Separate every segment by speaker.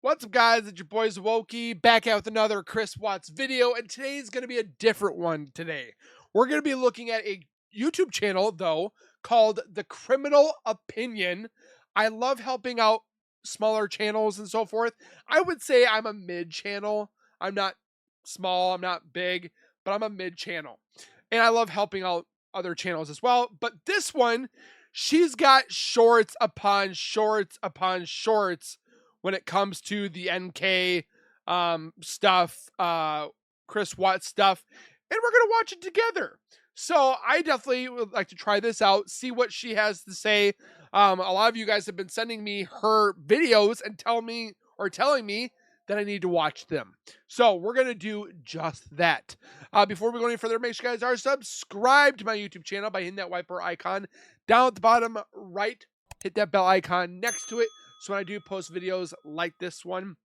Speaker 1: What's up, guys? It's your boys Wokey back out with another Chris Watts video, and today's going to be a different one today. We're going to be looking at a YouTube channel, though, called The Criminal Opinion. I love helping out smaller channels and so forth. I would say I'm a mid channel. I'm not small, I'm not big, but I'm a mid channel. And I love helping out other channels as well. But this one, she's got shorts upon shorts upon shorts when it comes to the NK stuff, Chris Watts stuff, and we're gonna watch it together. So I definitely would like to try this out, see what she has to say. A lot of you guys have been sending me her videos and telling me that I need to watch them. So we're gonna do just that. Before we go any further, make sure you guys are subscribed to my YouTube channel by hitting that wiper icon down at the bottom right. Hit that bell icon next to it. So when I do post videos like this one,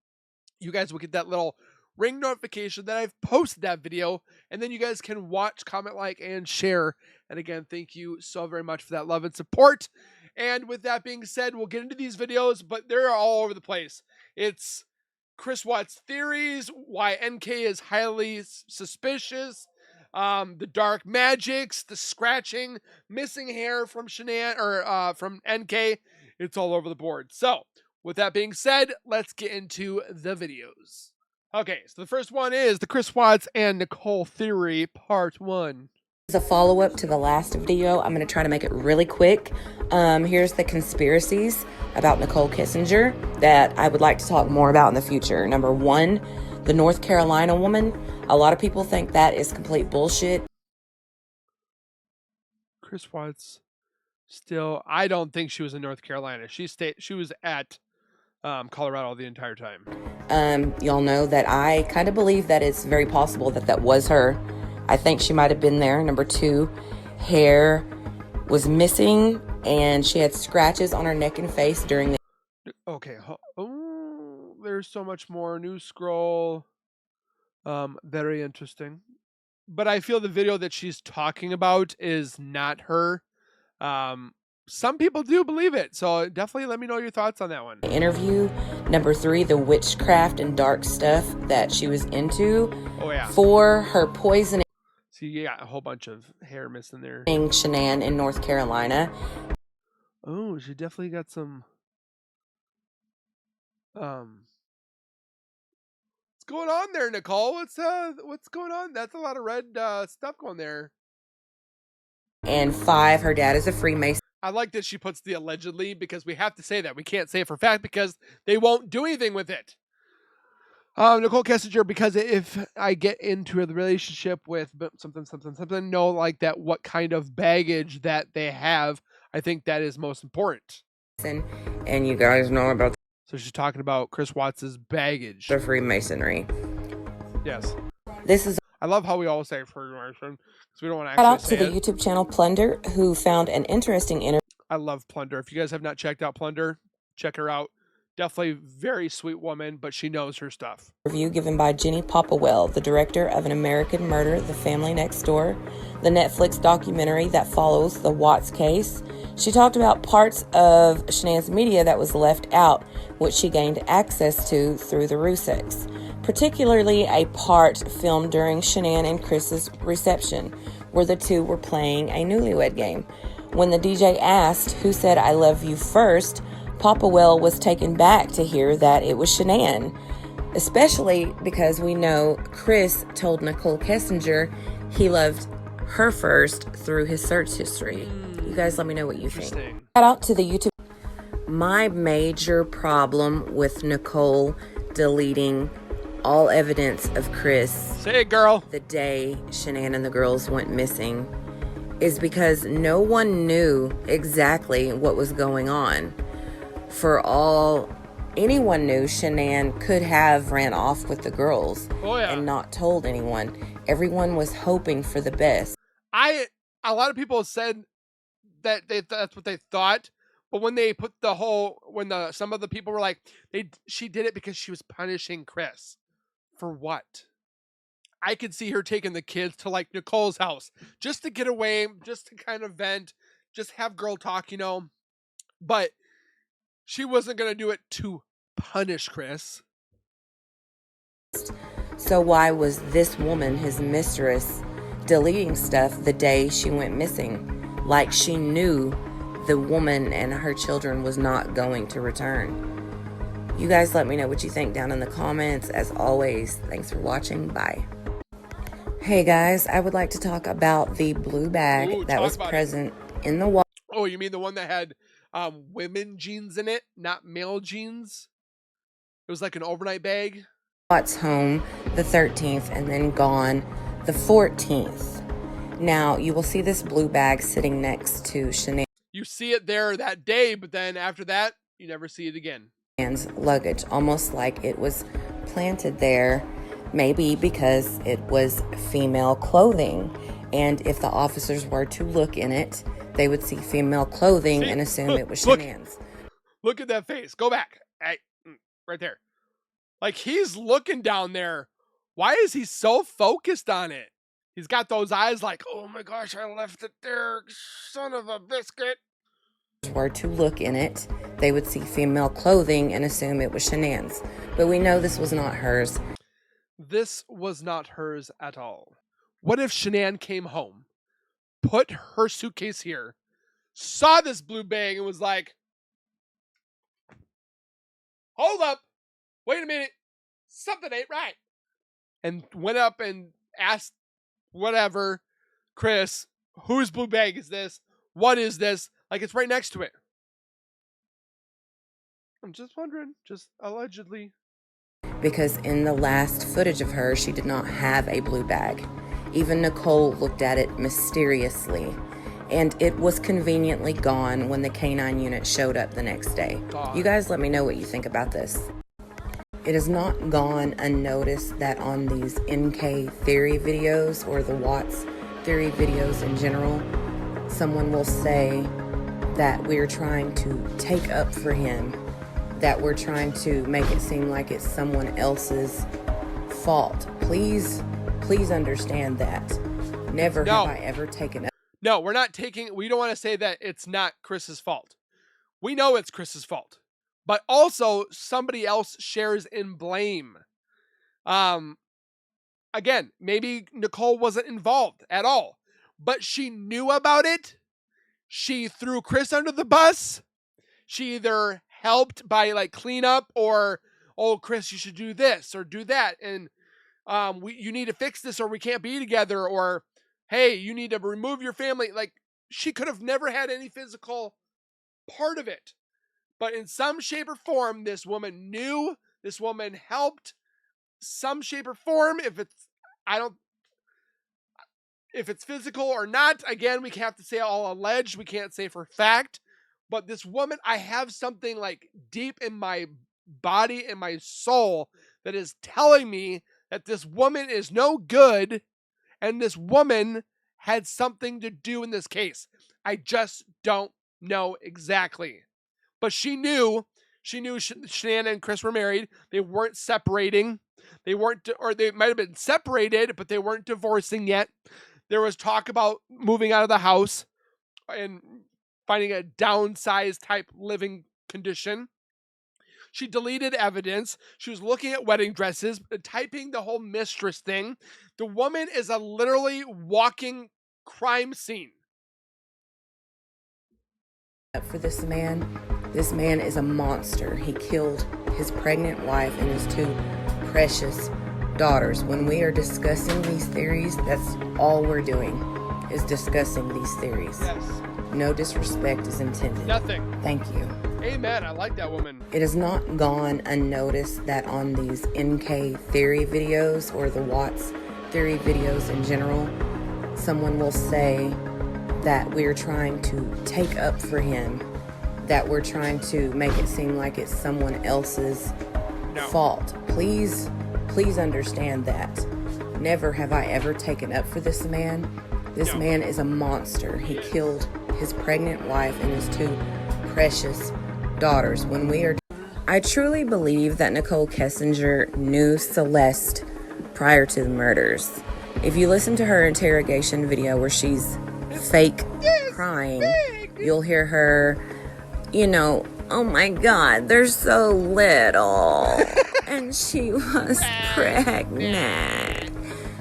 Speaker 1: you guys will get that little ring notification that I've posted that video, and then you guys can watch, comment, like, and share. And again, thank you so very much for that love and support. And with that being said, we'll get into these videos, but they're all over the place. It's Chris Watts theories, why NK is highly suspicious, the dark magics, the scratching, missing hair from from NK. It's all over the board. So, with that being said, let's get into the videos. Okay, so the first one is the Chris Watts and Nichol theory, part 1.
Speaker 2: As a follow-up to the last video, I'm going to try to make it really quick. Here's the conspiracies about Nichol Kessinger that I would like to talk more about in the future. Number 1, the North Carolina woman. A lot of people think that is complete bullshit.
Speaker 1: Chris Watts, still, I don't think she was in North Carolina. She was at Colorado the entire time.
Speaker 2: Y'all know that I kind of believe that it's very possible that that was her. I think she might have been there. Number 2, hair was missing and she had scratches on her neck and face during the...
Speaker 1: Okay. Oh, there's so much more. New scroll. Very interesting. But I feel the video that she's talking about is not her. Some people do believe it, so definitely let me know your thoughts on that one.
Speaker 2: Interview. Number 3, the witchcraft and dark stuff that she was into.
Speaker 1: Oh yeah.
Speaker 2: 4, her poisoning.
Speaker 1: See, you got a whole bunch of hair missing there.
Speaker 2: Shanann in North Carolina.
Speaker 1: Oh, she definitely got some. What's going on there, Nicole? What's going on? That's a lot of red stuff going there.
Speaker 2: And 5, her dad is a Freemason.
Speaker 1: I like that she puts the allegedly, because we have to say that. We can't say it for fact because they won't do anything with it. Nichol Kessinger, because if I get into a relationship with something, know like that what kind of baggage that they have. I think that is most important.
Speaker 2: And you guys know about...
Speaker 1: So she's talking about Chris Watts' baggage.
Speaker 2: The Freemasonry.
Speaker 1: Yes.
Speaker 2: This is...
Speaker 1: I love how we all say Freemason because we don't want to
Speaker 2: Shout
Speaker 1: actually
Speaker 2: out
Speaker 1: say
Speaker 2: to the YouTube channel Plunder, who found an interesting interview.
Speaker 1: I love Plunder. If you guys have not checked out Plunder, check her out. Definitely very sweet woman, but she knows her stuff.
Speaker 2: Review given by Jenny Popplewell, the director of An American Murder, The Family Next Door, the Netflix documentary that follows the Watts case. She talked about parts of Shanann's media that was left out, which she gained access to through the Ruseks, particularly a part filmed during Shanann and Chris's reception, where the two were playing a newlywed game. When the DJ asked who said "I love you" first, Popplewell was taken back to hear that it was Shanann, especially because we know Chris told Nichol Kessinger he loved her first through his search history. You guys let me know what you think. Shout out to the YouTube. My major problem with Nichol deleting all evidence of Chris,
Speaker 1: say it, girl,
Speaker 2: the day Shanann and the girls went missing, is because no one knew exactly what was going on. For all anyone knew, Shanann could have ran off with the girls and not told anyone. Everyone was hoping for the best.
Speaker 1: A lot of people said that that's what they thought, but when they put some of the people were like, she did it because she was punishing Chris. For what? I could see her taking the kids to like Nicole's house just to get away, just to kind of vent, just have girl talk, but she wasn't going to do it to punish Chris.
Speaker 2: So why was this woman, his mistress, deleting stuff the day she went missing? Like she knew the woman and her children was not going to return. You guys let me know what you think down in the comments. As always, thanks for watching. Bye. Hey guys, I would like to talk about the blue bag that was present in the water.
Speaker 1: Oh, you mean the one that had women jeans in it, not male jeans? It was like an overnight bag.
Speaker 2: Watts home the 13th and then gone the 14th. Now, you will see this blue bag sitting next to Shanann's
Speaker 1: You see it there that day, but then after that, you never see it again.
Speaker 2: Luggage, almost like it was planted there, maybe because it was female clothing. And if the officers were to look in it, they would see female clothing and assume it was Shanann's.
Speaker 1: Look at that face. Go back. Hey, right there. Like, he's looking down there. Why is he so focused on it? He's got those eyes like, oh my gosh, I left it there, son of a biscuit.
Speaker 2: Were to look in it, they would see female clothing and assume it was Shanann's. But we know this was not hers.
Speaker 1: This was not hers at all. What if Shanann came home, put her suitcase here, saw this blue bag and was like, hold up, wait a minute, something ain't right. And went up and asked whatever, Chris, whose blue bag is this? What is this? Like, it's right next to it. I'm just wondering, just allegedly.
Speaker 2: Because in the last footage of her, she did not have a blue bag. Even Nichol looked at it mysteriously. And it was conveniently gone when the canine unit showed up the next day. You guys let me know what you think about this. It has not gone unnoticed that on these NK theory videos or the Watts theory videos in general, someone will say that we're trying to take up for him, that we're trying to make it seem like it's someone else's fault. Please understand that. Never have I ever taken up.
Speaker 1: No, we're not taking, we don't want to say that it's not Chris's fault. We know it's Chris's fault. But also, somebody else shares in blame. Again, maybe Nichol wasn't involved at all, but she knew about it. She threw Chris under the bus. She either helped by like cleanup or, oh, Chris, you should do this or do that. And you need to fix this or we can't be together. Or, hey, you need to remove your family. Like, she could have never had any physical part of it. But in some shape or form, this woman knew, this woman helped, some shape or form. If it's physical or not, again, we have to say all alleged. We can't say for fact. But this woman, I have something like deep in my body and my soul that is telling me that this woman is no good and this woman had something to do in this case. I just don't know exactly. But she knew Shanann and Chris were married. They weren't separating. They weren't, or they might have been separated, but they weren't divorcing yet. There was talk about moving out of the house and finding a downsized type living condition. She deleted evidence. She was looking at wedding dresses, typing the whole mistress thing. The woman is a literally walking crime scene.
Speaker 2: For this man is a monster. He killed his pregnant wife and his two precious daughters. When we are discussing these theories, that's all we're doing, is discussing these theories.
Speaker 1: Yes.
Speaker 2: No disrespect is intended.
Speaker 1: Nothing.
Speaker 2: Thank you.
Speaker 1: Amen. I like that woman.
Speaker 2: It has not gone unnoticed that on these NK theory videos or the Watts theory videos in general, someone will say that we're trying to take up for him, that we're trying to make it seem like it's someone else's fault. Please understand that. Never have I ever taken up for this man. This man is a monster. He killed his pregnant wife and his two precious daughters. I truly believe that Nichol Kessinger knew Celeste prior to the murders. If you listen to her interrogation video where she's fake crying, you'll hear her, oh my God, they're so little. and she was pregnant.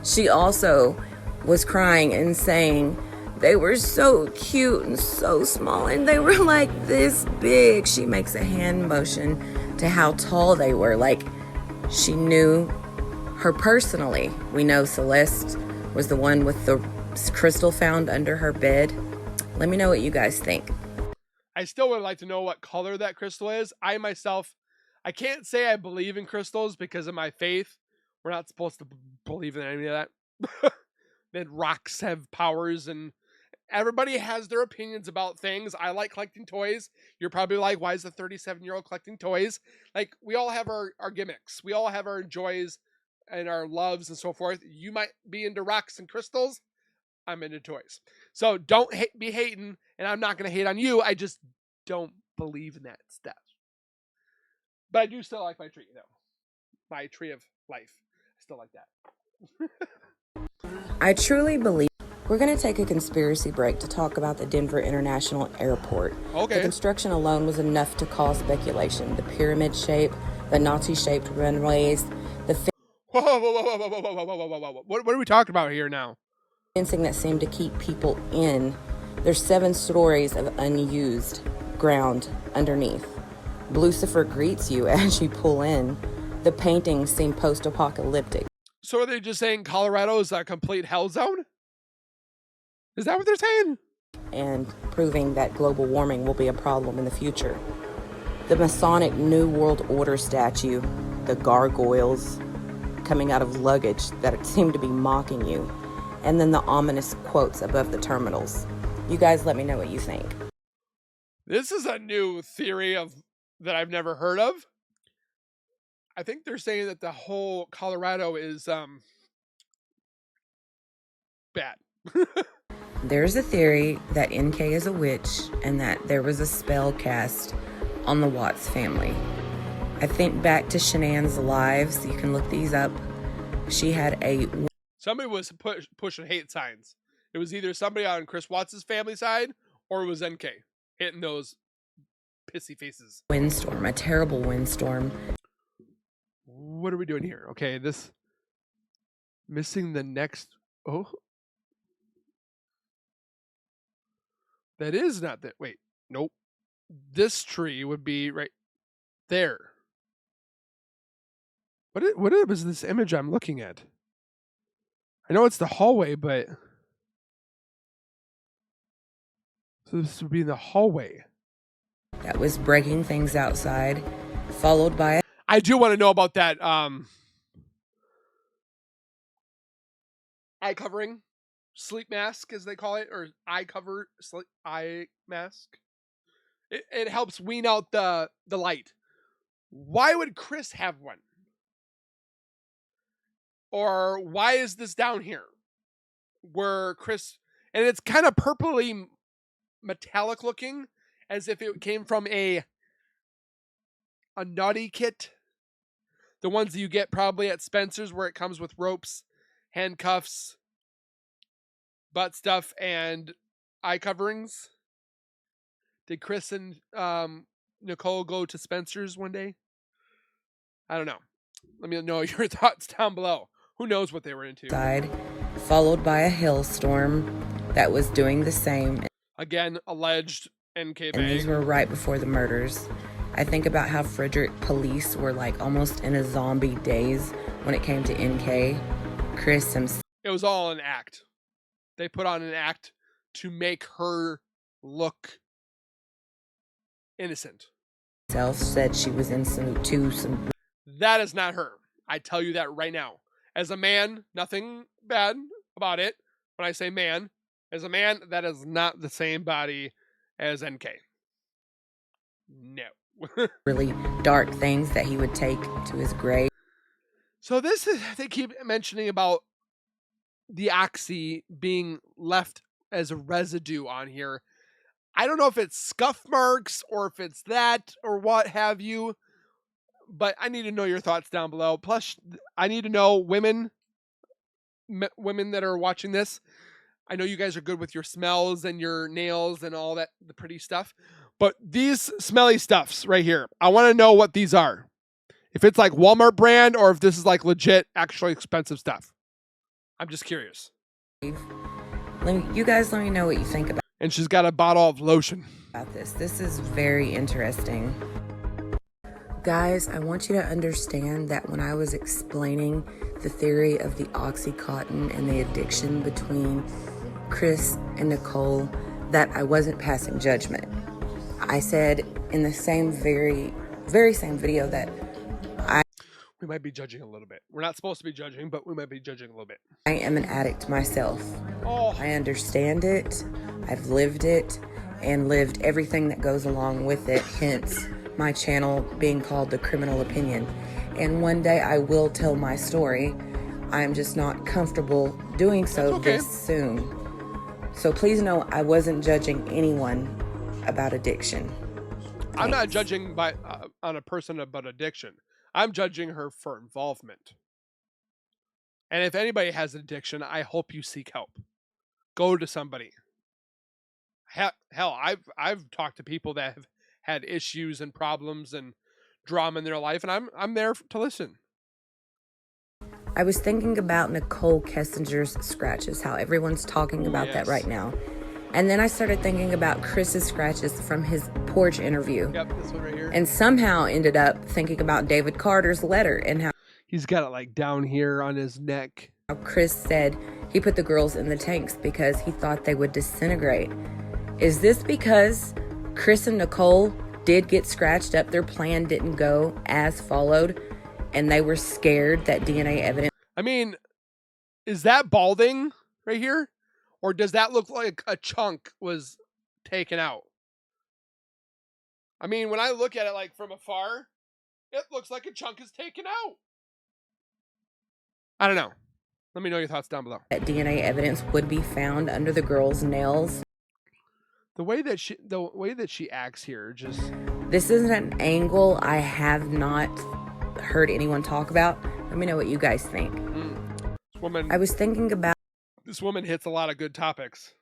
Speaker 2: She also was crying and saying they were so cute and so small, and they were like this big. She makes a hand motion to how tall they were, like she knew her personally. We know Celeste was the one with the crystal found under her bed. Let me know what you guys think.
Speaker 1: I still would like to know what color that crystal is. I myself, I can't say I believe in crystals because of my faith. We're not supposed to believe in any of that. That rocks have powers, and everybody has their opinions about things. I like collecting toys. You're probably like, why is the 37-year-old collecting toys? Like, we all have our gimmicks. We all have our joys and our loves and so forth. You might be into rocks and crystals. I'm into toys. So don't be hating, and I'm not going to hate on you. I just don't believe in that stuff. But I do still like my tree, though. My tree of life. I still like that.
Speaker 2: I truly believe. We're going to take a conspiracy break to talk about the Denver International Airport.
Speaker 1: Okay.
Speaker 2: The construction alone was enough to cause speculation. The pyramid shape, the Nazi-shaped runways, the
Speaker 1: What are we talking about here now?
Speaker 2: fencing that seemed to keep people in. There's 7 stories of unused ground underneath. Lucifer greets you as you pull in. The paintings seem post-apocalyptic.
Speaker 1: So are they just saying Colorado is a complete hell zone? Is that what they're saying?
Speaker 2: And proving that global warming will be a problem in the future. The Masonic New World Order statue, the gargoyles coming out of luggage that seem to be mocking you, and then the ominous quotes above the terminals. You guys let me know what you think.
Speaker 1: This is a new theory that I've never heard of. I think they're saying that the whole Colorado is bad.
Speaker 2: There's a theory that NK is a witch and that there was a spell cast on the Watts family. I think back to Shanann's lives. You can look these up. She had a...
Speaker 1: Somebody was pushing hate signs. It was either somebody on Chris Watts' family side or it was NK hitting those pissy faces.
Speaker 2: Windstorm, a terrible windstorm.
Speaker 1: What are we doing here? Okay, this... Missing the next... Oh... That is not that. Wait, nope. This tree would be right there. What is this image I'm looking at? I know it's the hallway, but so this would be the hallway.
Speaker 2: That was breaking things outside, followed by a...
Speaker 1: I do want to know about that eye covering. Sleep mask, as they call it, or eye mask. It helps wean out the light. Why would Chris have one? Or why is this down here? Where Chris... And it's kind of purpley metallic looking, as if it came from a naughty kit. The ones that you get probably at Spencer's, where it comes with ropes, handcuffs, butt stuff, and eye coverings. Did Chris and Nicole go to Spencer's one day? I don't know. Let me know your thoughts down below. Who knows what they were into?
Speaker 2: Followed by a hailstorm that was doing the same.
Speaker 1: Again, alleged NK bang.
Speaker 2: And these were right before the murders. I think about how Frederick police were like almost in a zombie daze when it came to NK. Chris himself...
Speaker 1: It was all an act. They put on an act to make her look innocent.
Speaker 2: Said she was innocent too.
Speaker 1: That is not her. I tell you that right now. As a man, nothing bad about it. When I say man, as a man, that is not the same body as NK. No.
Speaker 2: Really dark things that he would take to his grave.
Speaker 1: So this is, they keep mentioning about the oxy being left as a residue on here. I don't know if it's scuff marks or if it's that or what have you, but I need to know your thoughts down below. Plus, I need to know women that are watching this. I know you guys are good with your smells and your nails and all that, the pretty stuff, but these smelly stuffs right here, I want to know what these are. If it's like Walmart brand or if this is like legit, actually expensive stuff. I'm just curious.
Speaker 2: You guys let me know what you think about.
Speaker 1: And she's got a bottle of lotion.
Speaker 2: About this. This is very interesting. Guys, I want you to understand that when I was explaining the theory of the Oxycontin and the addiction between Chris and Nichol, that I wasn't passing judgment. I said in the same very same video that
Speaker 1: we might be judging a little bit. We're not supposed to be judging, but we might be judging a little bit.
Speaker 2: I am an addict myself.
Speaker 1: Oh.
Speaker 2: I understand it. I've lived it and lived everything that goes along with it, hence my channel being called The Criminal Opinion. And one day I will tell my story. I'm just not comfortable doing so this soon. So please know I wasn't judging anyone about addiction. Thanks.
Speaker 1: I'm not judging on a person about addiction. I'm judging her for involvement. And if anybody has an addiction, I hope you seek help. Go to somebody. Hell, I've talked to people that have had issues and problems and drama in their life, and I'm there to listen.
Speaker 2: I was thinking about Nichol Kessinger's scratches, how everyone's talking about that right now. And then I started thinking about Chris's scratches from his porch interview.
Speaker 1: Yep, this one right here.
Speaker 2: And somehow ended up thinking about David Carter's letter and how
Speaker 1: he's got it like down here on his neck.
Speaker 2: Chris said he put the girls in the tanks because he thought they would disintegrate. Is this because Chris and Nichol did get scratched up, their plan didn't go as followed, and they were scared that DNA evidence...
Speaker 1: I mean, is that balding right here? Or does that look like a chunk was taken out? I mean, when I look at it like from afar, it looks like a chunk is taken out. I don't know. Let me know your thoughts down below.
Speaker 2: That DNA evidence would be found under the girls' nails.
Speaker 1: The way that she acts here, just...
Speaker 2: This isn't an angle I have not heard anyone talk about. Let me know what you guys think.
Speaker 1: This woman...
Speaker 2: I was thinking about...
Speaker 1: This woman hits a lot of good topics.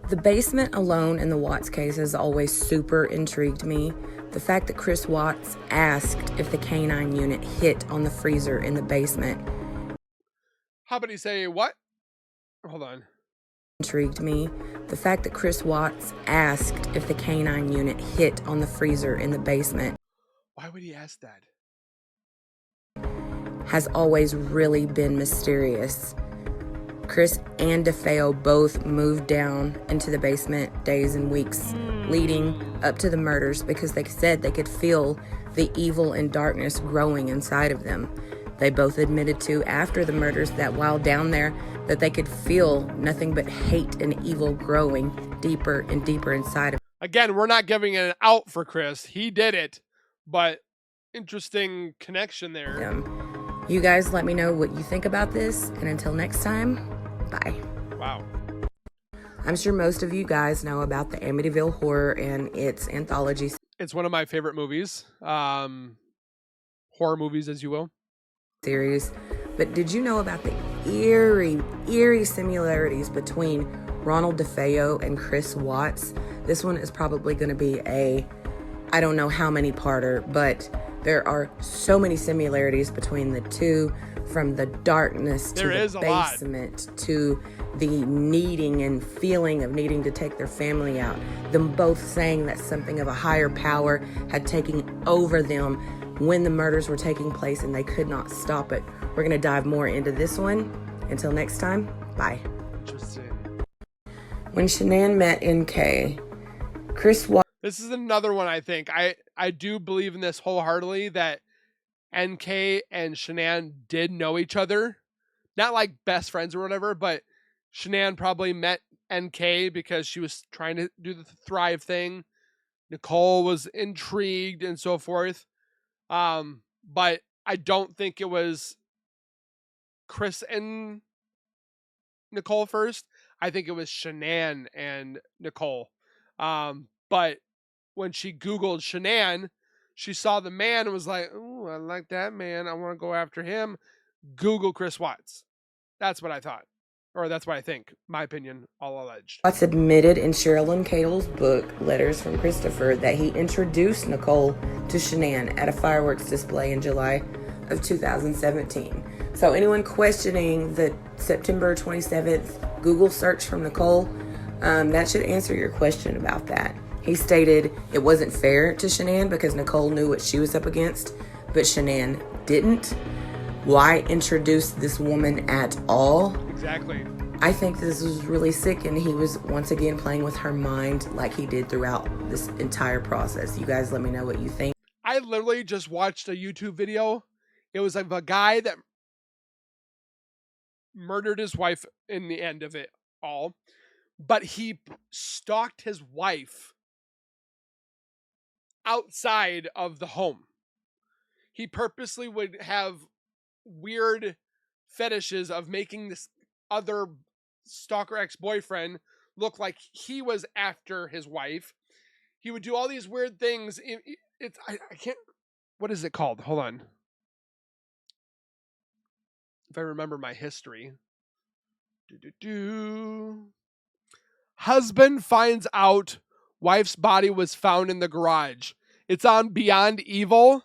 Speaker 2: The basement alone in the Watts case has always super intrigued me. The fact that Chris Watts asked if the canine unit hit on the freezer in the basement.
Speaker 1: How about he say what? Hold on.
Speaker 2: Intrigued me. The fact that Chris Watts asked if the canine unit hit on the freezer in the basement.
Speaker 1: Why would he ask that?
Speaker 2: Has always really been mysterious. Chris and DeFeo both moved down into the basement days and weeks leading up to the murders because they said they could feel the evil and darkness growing inside of them. They both admitted to after the murders that while down there that they could feel nothing but hate and evil growing deeper and deeper inside of them.
Speaker 1: Again, we're not giving an out for Chris. He did it, but interesting connection there.
Speaker 2: You guys let me know what you think about this, and until next time, bye.
Speaker 1: Wow.
Speaker 2: I'm sure most of you guys know about the Amityville Horror and its anthology.
Speaker 1: It's one of my favorite movies. Horror movies, as you will.
Speaker 2: Series. But did you know about the eerie similarities between Ronald DeFeo and Chris Watts? This one is probably going to be I don't know how many parter, but there are so many similarities between the two, from the darkness to the basement to the needing and feeling of needing to take their family out. Them both saying that something of a higher power had taken over them when the murders were taking place and they could not stop it. We're going to dive more into this one. Until next time, bye.
Speaker 1: Interesting.
Speaker 2: When Shanann met NK, Chris Watts...
Speaker 1: This is another one, I think. I do believe in this wholeheartedly, that NK and Shanann did know each other. Not like best friends or whatever, but Shanann probably met NK because she was trying to do the Thrive thing. Nichol was intrigued and so forth. But I don't think it was Chris and Nichol first. I think it was Shanann and Nichol. But when she Googled Shanann, she saw the man and was like, "Ooh, I like that man. I want to go after him." Google Chris Watts. That's what I thought. Or that's what I think. My opinion, all alleged.
Speaker 2: Watts admitted in Cheryl and Cato's book, Letters from Christopher, that he introduced Nichol to Shanann at a fireworks display in July of 2017. So anyone questioning the September 27th Google search from Nichol, that should answer your question about that. He stated it wasn't fair to Shanann because Nichol knew what she was up against, but Shanann didn't. Why introduce this woman at all?
Speaker 1: Exactly.
Speaker 2: I think this was really sick, and he was once again playing with her mind like he did throughout this entire process. You guys let me know what you think.
Speaker 1: I literally just watched a YouTube video. It was of a guy that murdered his wife in the end of it all, but he stalked his wife outside of the home. He purposely would have weird fetishes of making this other stalker ex-boyfriend look like he was after his wife. He would do all these weird things. I can't, what is it called? Hold on. If I remember my history. Husband finds out wife's body was found in the garage. It's on Beyond Evil.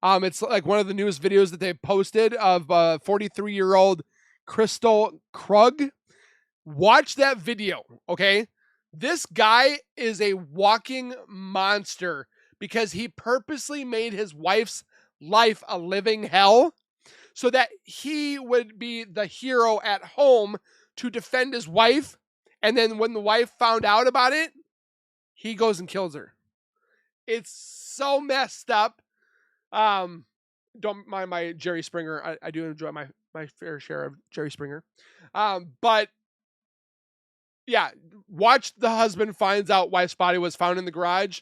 Speaker 1: It's like one of the newest videos that they posted of 43-year-old Crystal Krug. Watch that video, okay? This guy is a walking monster because he purposely made his wife's life a living hell so that he would be the hero at home to defend his wife. And then when the wife found out about it, he goes and kills her. It's so messed up. Don't mind my Jerry Springer. I do enjoy my fair share of Jerry Springer. But yeah, watch the husband finds out wife's body was found in the garage.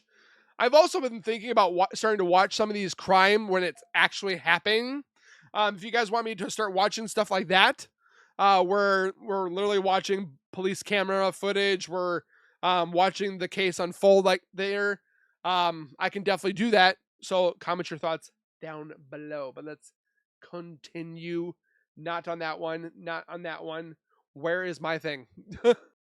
Speaker 1: I've also been thinking about starting to watch some of these crime when it's actually happening. If you guys want me to start watching stuff like that, we're literally watching police camera footage. We're watching the case unfold like there. I can definitely do that. So comment your thoughts down below. But let's continue. Not on that one. Not on that one. Where is my thing?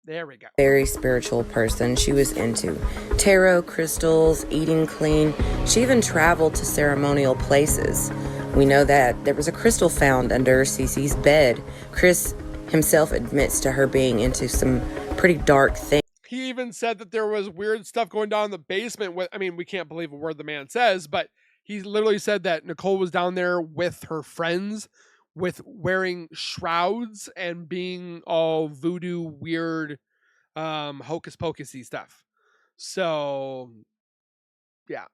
Speaker 1: There we go.
Speaker 2: Very spiritual person. She was into tarot, crystals, eating clean. She even traveled to ceremonial places. We know that there was a crystal found under Cece's bed. Chris himself admits to her being into some pretty dark things.
Speaker 1: He even said that there was weird stuff going down in the basement. I mean, we can't believe a word the man says, but he literally said that Nichol was down there with her friends, with wearing shrouds and being all voodoo, weird, hocus pocusy stuff. So, yeah.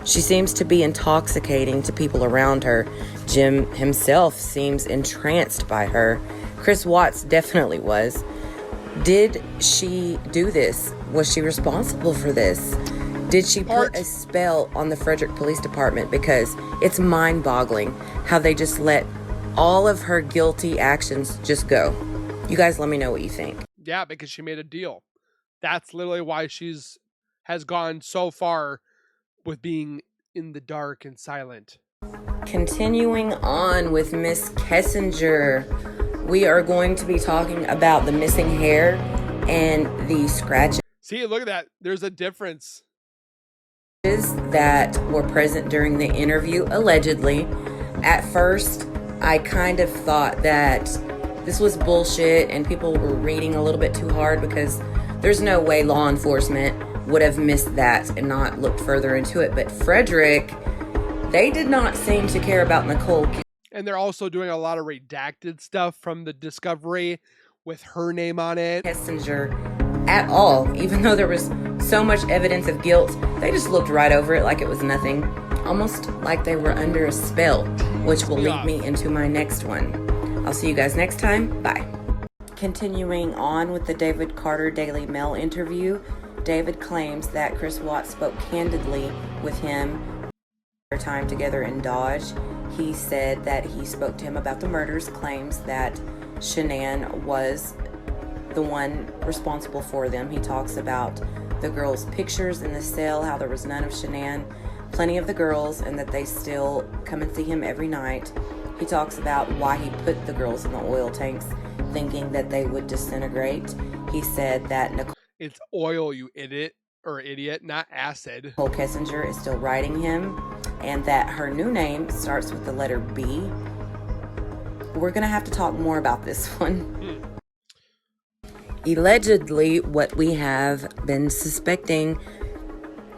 Speaker 2: She seems to be intoxicating to people around her. Jim himself seems entranced by her. Chris Watts definitely was. Did she do this? Was she responsible for this? Did she put a spell on the Frederick Police Department? Because it's mind-boggling how they just let all of her guilty actions just go. You guys let me know what you think.
Speaker 1: Yeah, because she made a deal. That's literally why has gone so far with being in the dark and silent.
Speaker 2: Continuing on with Miss Kessinger, we are going to be talking about the missing hair and the scratches.
Speaker 1: See, look at that. There's a difference.
Speaker 2: That were present during the interview, allegedly. At first, I kind of thought that this was bullshit and people were reading a little bit too hard because there's no way law enforcement would have missed that and not looked further into it. But Frederick, they did not seem to care about Nichol.
Speaker 1: And they're also doing a lot of redacted stuff from the discovery with her name on it.
Speaker 2: Kessinger at all, even though there was so much evidence of guilt, they just looked right over it like it was nothing, almost like they were under a spell, which will lead me into my next one. I'll see you guys next time. Bye. Continuing on with the David Carter Daily Mail interview, David claims that Chris Watts spoke candidly with him their time together in Dodge. He said that he spoke to him about the murders, claims that Shanann was the one responsible for them. He talks about the girls' pictures in the cell, how there was none of Shanann, plenty of the girls, and that they still come and see him every night. He talks about why he put the girls in the oil tanks, thinking that they would disintegrate. He said that
Speaker 1: it's oil, you idiot. idiot, not acid.
Speaker 2: Nichol Kessinger is still writing him, and that her new name starts with the letter B. We're gonna have to talk more about this one. Allegedly, what we have been suspecting,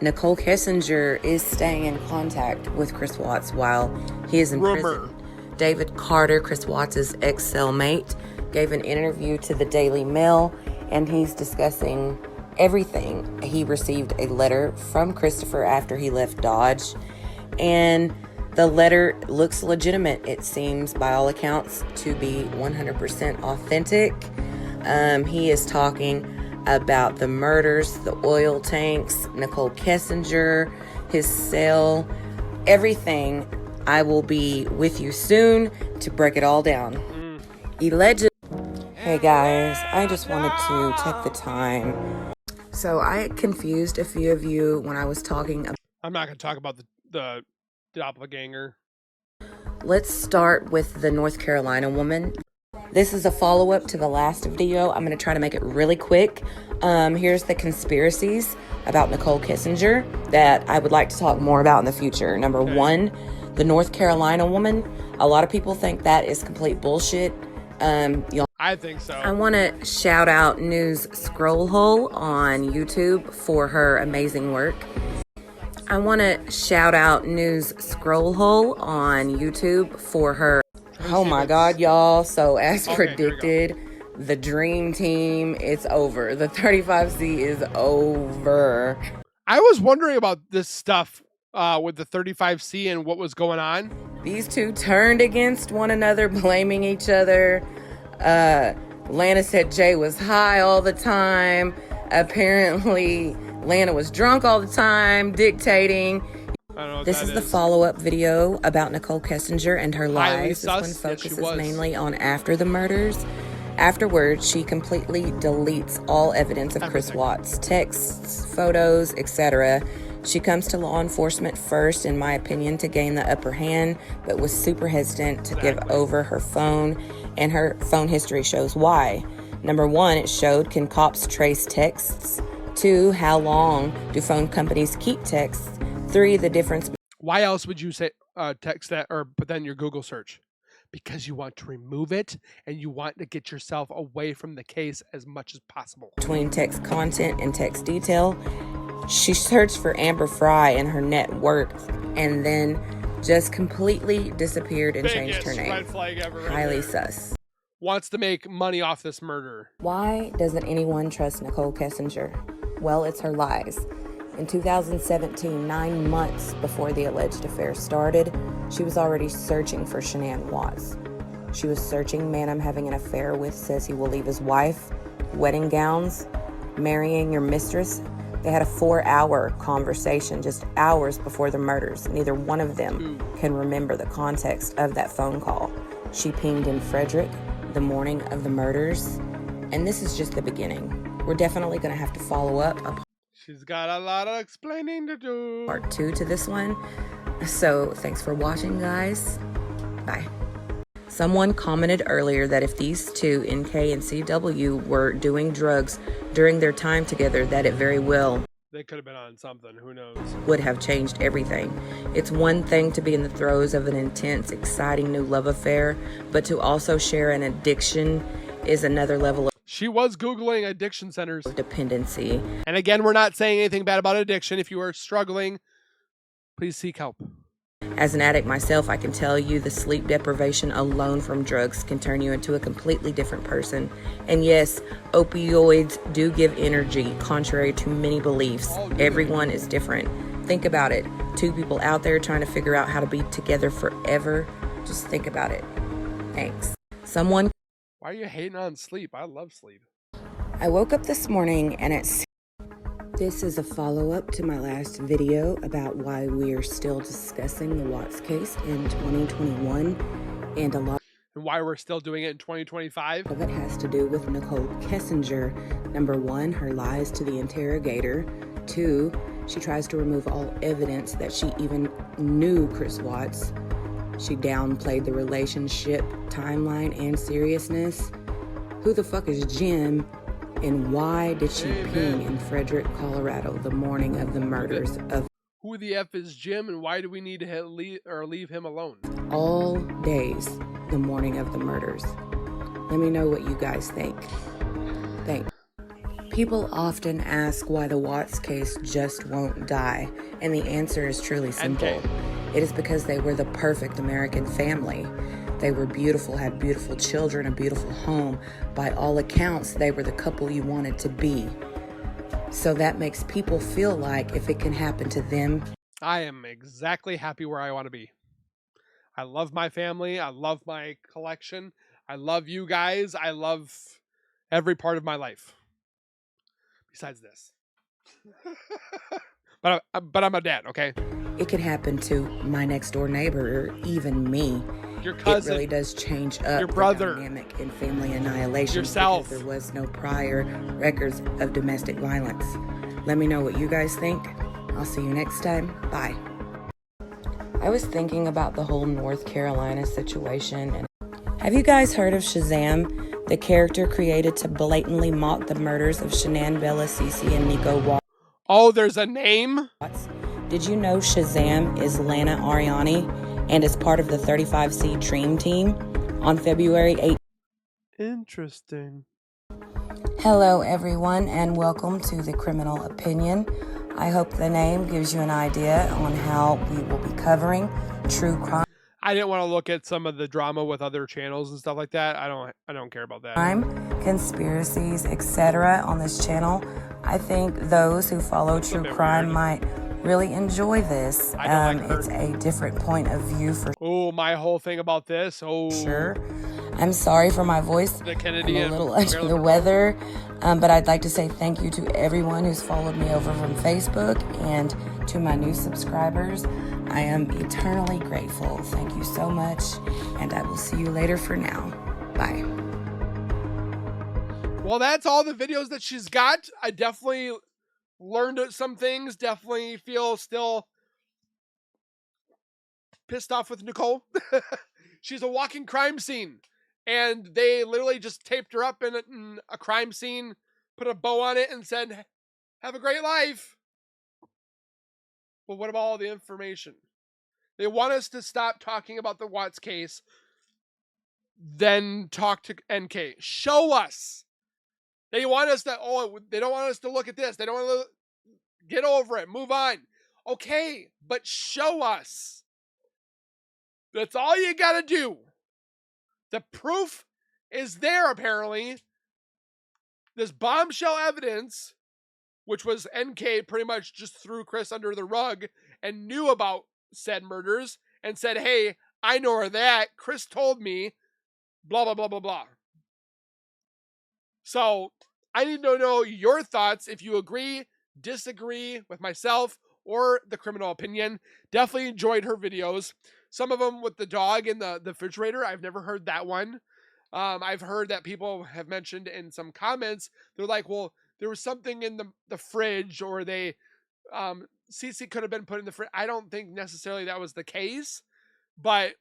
Speaker 2: Nichol Kessinger is staying in contact with Chris Watts while he is in prison. David Carter, Chris Watts' ex-cellmate, gave an interview to the Daily Mail, and he's discussing everything. He received a letter from Christopher after he left Dodge, and the letter looks legitimate. It seems, by all accounts, to be 100% authentic. He is talking about the murders, the oil tanks, Nichol Kessinger, his cell, everything. I will be with you soon to break it all down. Allegedly. Hey guys, I just wanted to take the time. So I confused a few of you when I was talking about...
Speaker 1: I'm not going to talk about the doppelganger.
Speaker 2: Let's start with the North Carolina woman. This is a follow-up to the last video. I'm going to try to make it really quick. Here's the conspiracies about Nichol Kessinger that I would like to talk more about in the future. Number one, the North Carolina woman. A lot of people think that is complete bullshit.
Speaker 1: I think so.
Speaker 2: I want to shout out News Scrollhole on YouTube for her amazing work. Oh my God, y'all. So as predicted, the dream team, it's over. The 35C is over.
Speaker 1: I was wondering about this stuff with the 35C and what was going on.
Speaker 2: These two turned against one another, blaming each other. Lana said Jay was high all the time. Apparently, Lana was drunk all the time, dictating. This is the follow-up video about Nichol Kessinger and her lies. This one focuses mainly on after the murders. Afterwards, she completely deletes all evidence of Chris Watts, texts, photos, etc. She comes to law enforcement first, in my opinion, to gain the upper hand, but was super hesitant to give over her phone, and her phone history shows why. Number one, it showed, can cops trace texts? 2, how long do phone companies keep texts? 3, the difference.
Speaker 1: Why else would you say text that or put that in your Google search? Because you want to remove it and you want to get yourself away from the case as much as possible.
Speaker 2: Between text content and text detail. She searched for Amber Fry and her net worked, and then just completely disappeared and changed her name.
Speaker 1: Red flag ever right
Speaker 2: Highly
Speaker 1: there.
Speaker 2: sus.
Speaker 1: Wants to make money off this murder.
Speaker 2: Why doesn't anyone trust Nichol Kessinger? Well, it's her lies. In 2017, 9 months before the alleged affair started, she was already searching for shanannwatts. She was searching man I'm having an affair with says he will leave his wife, wedding gowns, marrying your mistress. They had a 4-hour conversation just hours before the murders. Neither one of them can remember the context of that phone call. She pinged in Frederick the morning of the murders, and this is just the beginning. We're definitely going to have to follow up
Speaker 1: She's got a lot of explaining to do.
Speaker 2: Part 2 to this one. So thanks for watching, guys. Bye. Someone commented earlier that if these two, NK and CW, were doing drugs during their time together, that it very well
Speaker 1: they could have been on something, who knows,
Speaker 2: would have changed everything. It's one thing to be in the throes of an intense, exciting new love affair, but to also share an addiction is another level of...
Speaker 1: She was Googling addiction centers.
Speaker 2: Dependency.
Speaker 1: And again, we're not saying anything bad about addiction. If you are struggling, please seek help.
Speaker 2: As an addict myself, I can tell you the sleep deprivation alone from drugs can turn you into a completely different person. And yes, opioids do give energy, contrary to many beliefs. Everyone is different. Think about it. 2 people out there trying to figure out how to be together forever. Just think about it. Thanks. Someone...
Speaker 1: Why are you hating on sleep? I love sleep.
Speaker 2: I woke up this morning and it's... This is a follow-up to my last video about why we are still discussing the Watts case in 2021, and a lot
Speaker 1: and why we're still doing it in 2025.
Speaker 2: of it has to do with Nichol Kessinger. Number 1, her lies to the interrogator. 2, she tries to remove all evidence that she even knew Chris Watts. She downplayed the relationship timeline and seriousness. Who the fuck is Jim? And why did she ping in Frederick, Colorado the morning of the murders of
Speaker 1: Who the F is Jim, and why do we need to leave him alone?
Speaker 2: all days the morning of the murders? Let me know what you guys think. Thanks. People often ask why the Watts case just won't die, and the answer is truly simple. It is because they were the perfect American family. They were beautiful, had beautiful children, a beautiful home. By all accounts, they were the couple you wanted to be. So that makes people feel like if it can happen to them.
Speaker 1: I am exactly happy where I want to be. I love my family. I love my collection. I love you guys. I love every part of my life. Besides this. but I'm a dad, okay?
Speaker 2: It could happen to my next door neighbor or even me.
Speaker 1: Your cousin.
Speaker 2: It really does change up
Speaker 1: your brother.
Speaker 2: The dynamic in family annihilation.
Speaker 1: Yourself.
Speaker 2: Because there was no prior records of domestic violence. Let me know what you guys think. I'll see you next time. Bye. I was thinking about the whole North Carolina situation. And have you guys heard of Shazam, the character created to blatantly mock the murders of Shanann, Bella, Cece, and Nichol Watts?
Speaker 1: Oh, there's a name?
Speaker 2: Did you know Shazam is Lana Ariani and is part of the 35C Dream Team on February 8th?
Speaker 1: Interesting.
Speaker 2: Hello, everyone, and welcome to The Criminal Opinion. I hope the name gives you an idea on how we will be covering true crime.
Speaker 1: I didn't want to look at some of the drama with other channels and stuff like that. I don't care about that.
Speaker 2: Crime, conspiracies, etc. on this channel. I think those who follow true crime might really enjoy this. It's a different point of view for
Speaker 1: my whole thing about this.
Speaker 2: Sure. I'm sorry for my voice.
Speaker 1: The Kennedy
Speaker 2: I'm a little under the weather, but I'd like to say thank you to everyone who's followed me over from Facebook and to my new subscribers. I am eternally grateful. Thank you so much, and I will see you later for now. Bye.
Speaker 1: Well, that's all the videos that she's got. I definitely learned some things. Definitely feel still pissed off with Nichol. She's a walking crime scene. And they literally just taped her up in a crime scene, put a bow on it, and said, have a great life. Well, what about all the information? They want us to stop talking about the Watts case, then talk to NK. Show us. They want us to, they don't want us to look at this. They don't want to get over it. Move on. Okay, but show us. That's all you got to do. The proof is there, apparently. This bombshell evidence, which was NK pretty much just threw Chris under the rug and knew about said murders and said, hey, I know where that. Chris told me, blah, blah, blah, blah, blah. So I need to know your thoughts. If you agree, disagree with myself or the criminal opinion. Definitely enjoyed her videos. Some of them with the dog in the refrigerator. I've never heard that one. I've heard that people have mentioned in some comments, they're like, well, there was something in the fridge, or they, Cece could have been put in the fridge. I don't think necessarily that was the case, but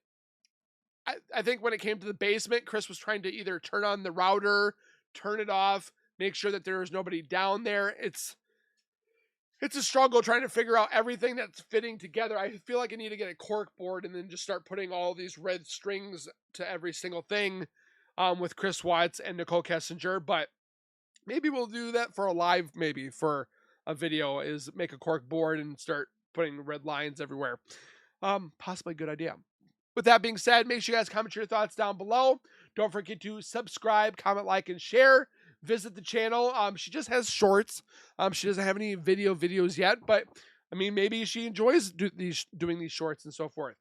Speaker 1: I think when it came to the basement, Chris was trying to either turn on the router, turn it off, make sure that there was nobody down there. It's a struggle trying to figure out everything that's fitting together. I feel like I need to get a cork board and then just start putting all these red strings to every single thing with Chris Watts and Nichol Kessinger. But maybe we'll do that for a live, maybe for a video, is make a cork board and start putting red lines everywhere. Possibly a good idea. With that being said, make sure you guys comment your thoughts down below. Don't forget to subscribe, comment, like, and share. Visit the channel. She just has shorts. She doesn't have any videos yet, but I mean, maybe she enjoys doing these shorts and so forth.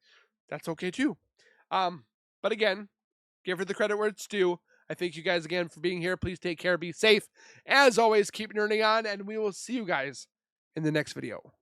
Speaker 1: That's okay too. But again, give her the credit where it's due. I thank you guys again for being here. Please take care, be safe. As always, keep nerding on, and we will see you guys in the next video.